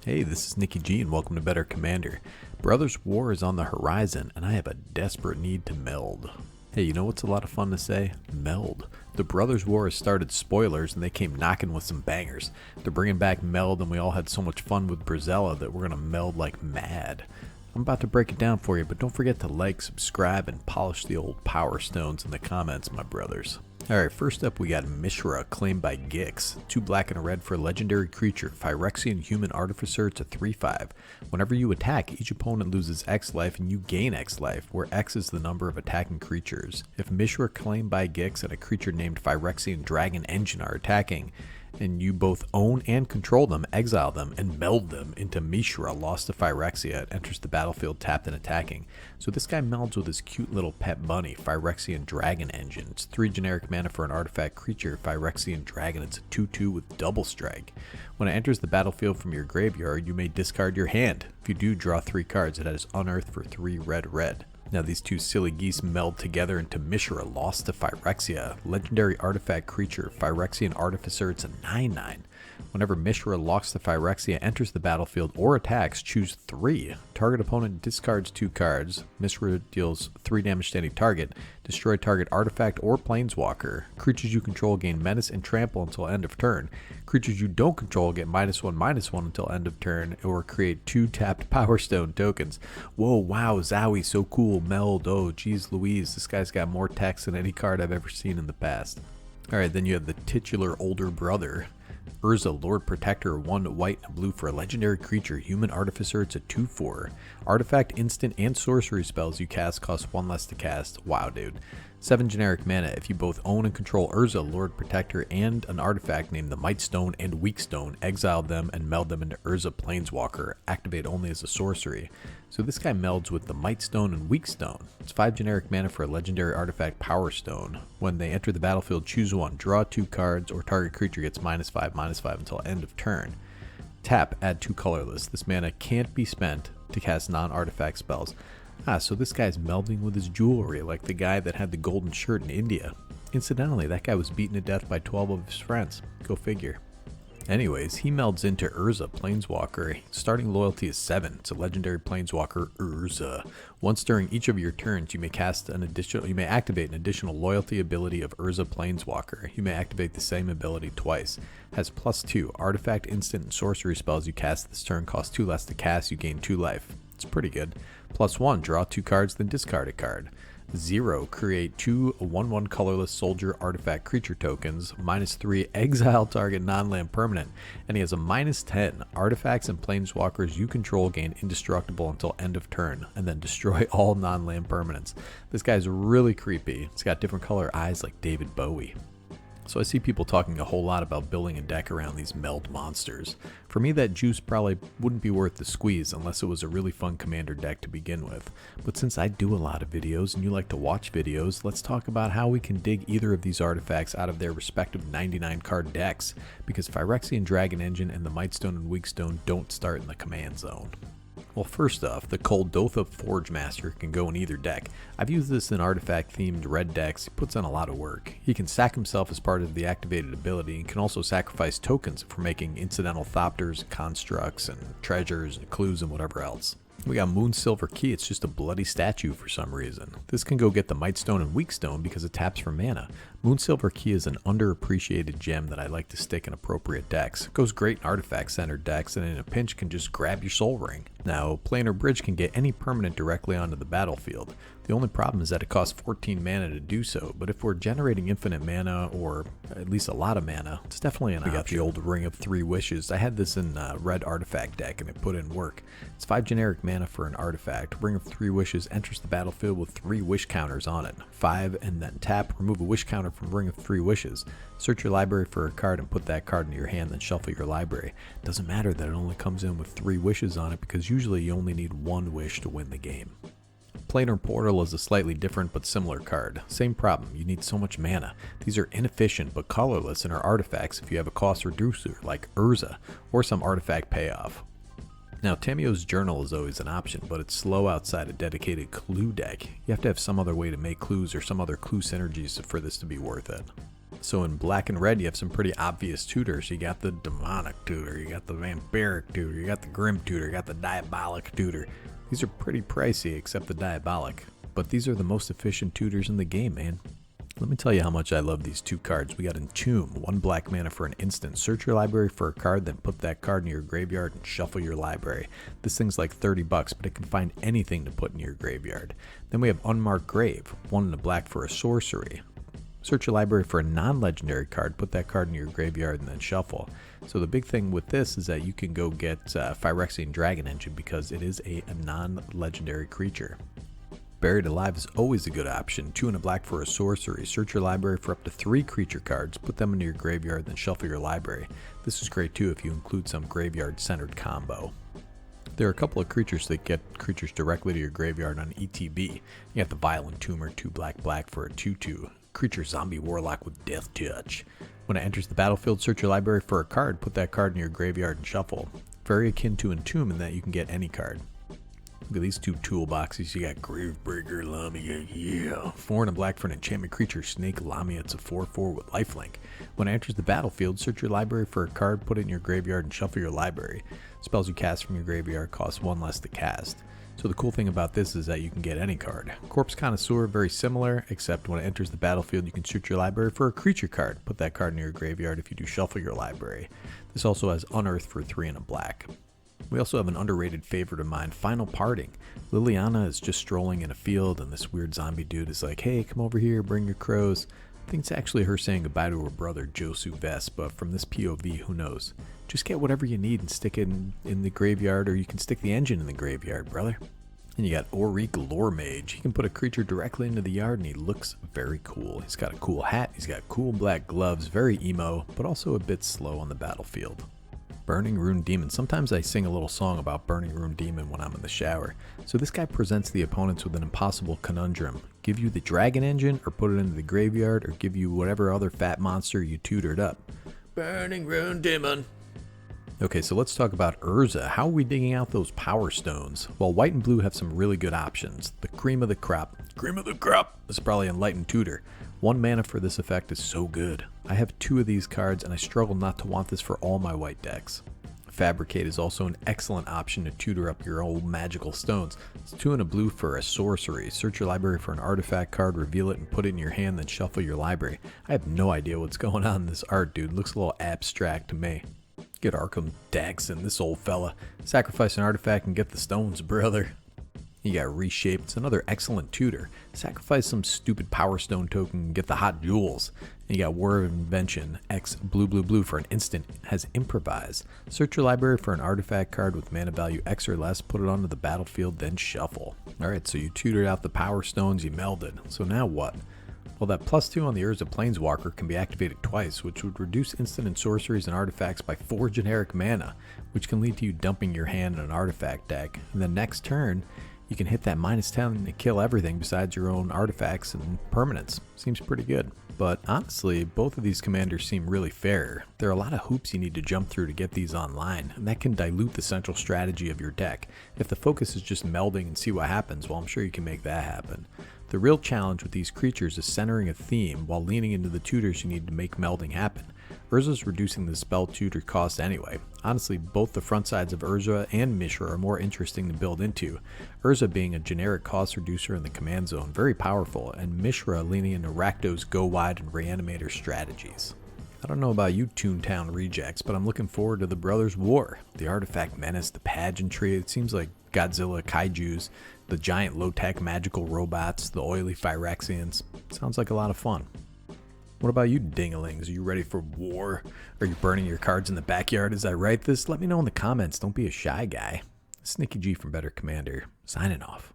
Hey, this is Nikki G and welcome to Better Commander. Brothers War is on the horizon and I have a desperate need to meld. Hey, you know what's a lot of fun to say? Meld. The Brothers War has started spoilers and they came knocking with some bangers. They're bringing back Meld and we all had so much fun with Brazella that we're going to meld like mad. I'm about to break it down for you, but don't forget to like, subscribe, and polish the old power stones in the comments, my brothers. Alright, first up we got Mishra, claimed by Gixx. 2 black and a red for a legendary creature, Phyrexian Human Artificer. It's a 3/5. Whenever you attack, each opponent loses X life and you gain X life, where X is the number of attacking creatures. If Mishra, claimed by Gixx, and a creature named Phyrexian Dragon Engine are attacking, and you both own and control them, exile them, and meld them into Mishra, lost to Phyrexia. It enters the battlefield tapped and attacking. So this guy melds with his cute little pet bunny, Phyrexian Dragon Engine. It's 3 generic mana for an artifact creature, Phyrexian Dragon. It's a 2/2 with double strike. When it enters the battlefield from your graveyard, you may discard your hand. If you do, draw 3 cards. It has Unearth for 3 red. Now these two silly geese meld together into Mishra, lost to Phyrexia. Legendary artifact creature, Phyrexian Artificer. It's a 9/9. Whenever Mishra locks to Phyrexia, enters the battlefield or attacks, choose 3. Target opponent discards 2 cards. Mishra deals 3 damage to any target. Destroy target artifact or planeswalker. Creatures you control gain menace and trample until end of turn. Creatures you don't control get -1/-1 until end of turn, or create 2 tapped Power Stone tokens. Whoa, wow, Zowie, so cool. Meld, oh geez Louise, this guy's got more text than any card I've ever seen in the past. Alright, then you have the titular older brother. Urza, Lord Protector, 1 white and blue for a legendary creature, Human Artificer. It's a 2/4. Artifact, instant, and sorcery spells you cast cost 1 less to cast. Wow, dude. 7 generic mana. If you both own and control Urza, Lord Protector, and an artifact named the Might Stone and Weak Stone, exile them and meld them into Urza Planeswalker. Activate only as a sorcery. So this guy melds with the Might Stone and Weak Stone. It's 5 generic mana for a legendary artifact, Power Stone. When they enter the battlefield, choose 1, draw 2 cards, or target creature gets -5/-5 until end of turn. Tap, add 2 colorless. This mana can't be spent to cast non-artifact spells. So this guy's melding with his jewelry, like the guy that had the golden shirt in India. Incidentally, that guy was beaten to death by 12 of his friends. Go figure. Anyways, he melds into Urza Planeswalker. Starting loyalty is 7. It's a legendary Planeswalker, Urza. Once during each of your turns, you may activate an additional loyalty ability of Urza Planeswalker. You may activate the same ability twice. Has +2. Artifact, instant, and sorcery spells you cast this turn cost 2 less to cast. You gain 2 life. It's pretty good. +1, draw 2 cards, then discard a card. 0, create 2 1/1 colorless soldier artifact creature tokens. -3, exile target non-land permanent. And he has a -10. Artifacts and planeswalkers you control gain indestructible until end of turn, and then destroy all non-land permanents. This guy's really creepy. It's got different color eyes like David Bowie. So I see people talking a whole lot about building a deck around these meld monsters. For me, that juice probably wouldn't be worth the squeeze unless it was a really fun commander deck to begin with. But since I do a lot of videos and you like to watch videos, let's talk about how we can dig either of these artifacts out of their respective 99 card decks, because Phyrexian Dragon Engine and the Might Stone and Weak Stone don't start in the command zone. Well, first off, the Kuldotha Forge Master can go in either deck. I've used this in artifact-themed red decks. He puts in a lot of work. He can sack himself as part of the activated ability and can also sacrifice tokens for making incidental Thopters, constructs, and treasures, and clues, and whatever else. We got Moonsilver Key. It's just a bloody statue for some reason. This can go get the Might Stone and Weak Stone because it taps for mana. Moonsilver Key is an underappreciated gem that I like to stick in appropriate decks. It goes great in artifact-centered decks, and in a pinch can just grab your Soul Ring. Now, Planar Bridge can get any permanent directly onto the battlefield. The only problem is that it costs 14 mana to do so, but if we're generating infinite mana, or at least a lot of mana, it's definitely an option. We got the old Ring of 3 Wishes. I had this in a red artifact deck and it put in work. It's 5 generic mana for an artifact. Ring of 3 Wishes enters the battlefield with 3 wish counters on it. 5 and then tap, remove a wish counter from Ring of 3 Wishes. Search your library for a card and put that card into your hand, then shuffle your library. Doesn't matter that it only comes in with 3 wishes on it, because usually you only need 1 wish to win the game. Planar Portal is a slightly different but similar card. Same problem, you need so much mana. These are inefficient but colorless and are artifacts if you have a cost reducer like Urza, or some artifact payoff. Now, Tamio's Journal is always an option, but it's slow outside a dedicated clue deck. You have to have some other way to make clues or some other clue synergies for this to be worth it. So in black and red, you have some pretty obvious tutors. You got the demonic tutor, you got the vampiric tutor, you got the grim tutor, you got the diabolic tutor. These are pretty pricey, except the diabolic. But these are the most efficient tutors in the game, man. Let me tell you how much I love these 2 cards. We got Entomb, 1 black mana for an instant. Search your library for a card, then put that card in your graveyard and shuffle your library. This thing's like $30, but it can find anything to put in your graveyard. Then we have Unmarked Grave, 1 in a black for a sorcery. Search your library for a non-legendary card, put that card in your graveyard, and then shuffle. So the big thing with this is that you can go get Phyrexian Dragon Engine because it is a non-legendary creature. Buried Alive is always a good option. 2 in a black for a sorcery. Search your library for up to 3 creature cards, put them into your graveyard, then shuffle your library. This is great too if you include some graveyard-centered combo. There are a couple of creatures that get creatures directly to your graveyard on ETB. You got the Violent Tumor, 2 black for a 2/2. Creature Zombie Warlock with Death Touch. When it enters the battlefield, search your library for a card, put that card in your graveyard and shuffle. Very akin to Entomb in that you can get any card. Look at these 2 toolboxes. You got Gravebreaker Lamia, yeah. 4 in a black for an enchantment creature, Snake Lamia. It's a 4/4 with lifelink. When it enters the battlefield, search your library for a card, put it in your graveyard, and shuffle your library. Spells you cast from your graveyard cost 1 less to cast. So the cool thing about this is that you can get any card. Corpse Connoisseur, very similar, except when it enters the battlefield, you can search your library for a creature card. Put that card in your graveyard if you do shuffle your library. This also has Unearth for 3 in a black. We also have an underrated favorite of mine, Final Parting. Liliana is just strolling in a field, and this weird zombie dude is like, hey, come over here, bring your crows. I think it's actually her saying goodbye to her brother, Josu Vest, but from this POV, who knows? Just get whatever you need and stick it in the graveyard, or you can stick the engine in the graveyard, brother. And you got Auric Lore Mage. He can put a creature directly into the yard, and he looks very cool. He's got a cool hat, he's got cool black gloves, very emo, but also a bit slow on the battlefield. Burning Rune Demon. Sometimes I sing a little song about Burning Rune Demon when I'm in the shower. So this guy presents the opponents with an impossible conundrum. Give you the dragon engine, or put it into the graveyard, or give you whatever other fat monster you tutored up. Burning Rune Demon. Okay, so let's talk about Urza. How are we digging out those power stones? Well, white and blue have some really good options. The cream of the crop. Cream of the crop! This is probably Enlightened Tutor. 1 mana for this effect is so good. I have 2 of these cards and I struggle not to want this for all my white decks. Fabricate is also an excellent option to tutor up your old magical stones. It's 2 in a blue for a sorcery. Search your library for an artifact card, reveal it, and put it in your hand, then shuffle your library. I have no idea what's going on in this art, dude. It looks a little abstract to me. Get Arkham Daxon, this old fella. Sacrifice an artifact and get the stones, brother. You got Reshape. It's another excellent tutor. Sacrifice some stupid Power Stone token and get the hot jewels. And you got War of Invention. X blue for an instant has Improvise. Search your library for an artifact card with mana value X or less, put it onto the battlefield, then shuffle. Alright, so you tutored out the Power Stones, you melded. So now what? Well, that +2 on the Urza Planeswalker can be activated twice, which would reduce instant and sorceries and artifacts by 4 generic mana, which can lead to you dumping your hand in an artifact deck. And the next turn, you can hit that -10 to kill everything besides your own artifacts and permanents. Seems pretty good. But honestly, both of these commanders seem really fair. There are a lot of hoops you need to jump through to get these online, and that can dilute the central strategy of your deck. If the focus is just melding and see what happens, well, I'm sure you can make that happen. The real challenge with these creatures is centering a theme while leaning into the tutors you need to make melding happen. Urza's reducing the spell tutor cost anyway. Honestly, both the front sides of Urza and Mishra are more interesting to build into. Urza being a generic cost reducer in the command zone, very powerful, and Mishra leaning into Rakdos go wide and reanimator strategies. I don't know about you Toontown rejects, but I'm looking forward to the Brothers' War. The artifact menace, the pageantry, it seems like Godzilla kaijus, the giant low-tech magical robots, the oily Phyrexians. Sounds like a lot of fun. What about you dingalings? Are you ready for war? Are you burning your cards in the backyard as I write this? Let me know in the comments. Don't be a shy guy. Snicky G from Better Commander, signing off.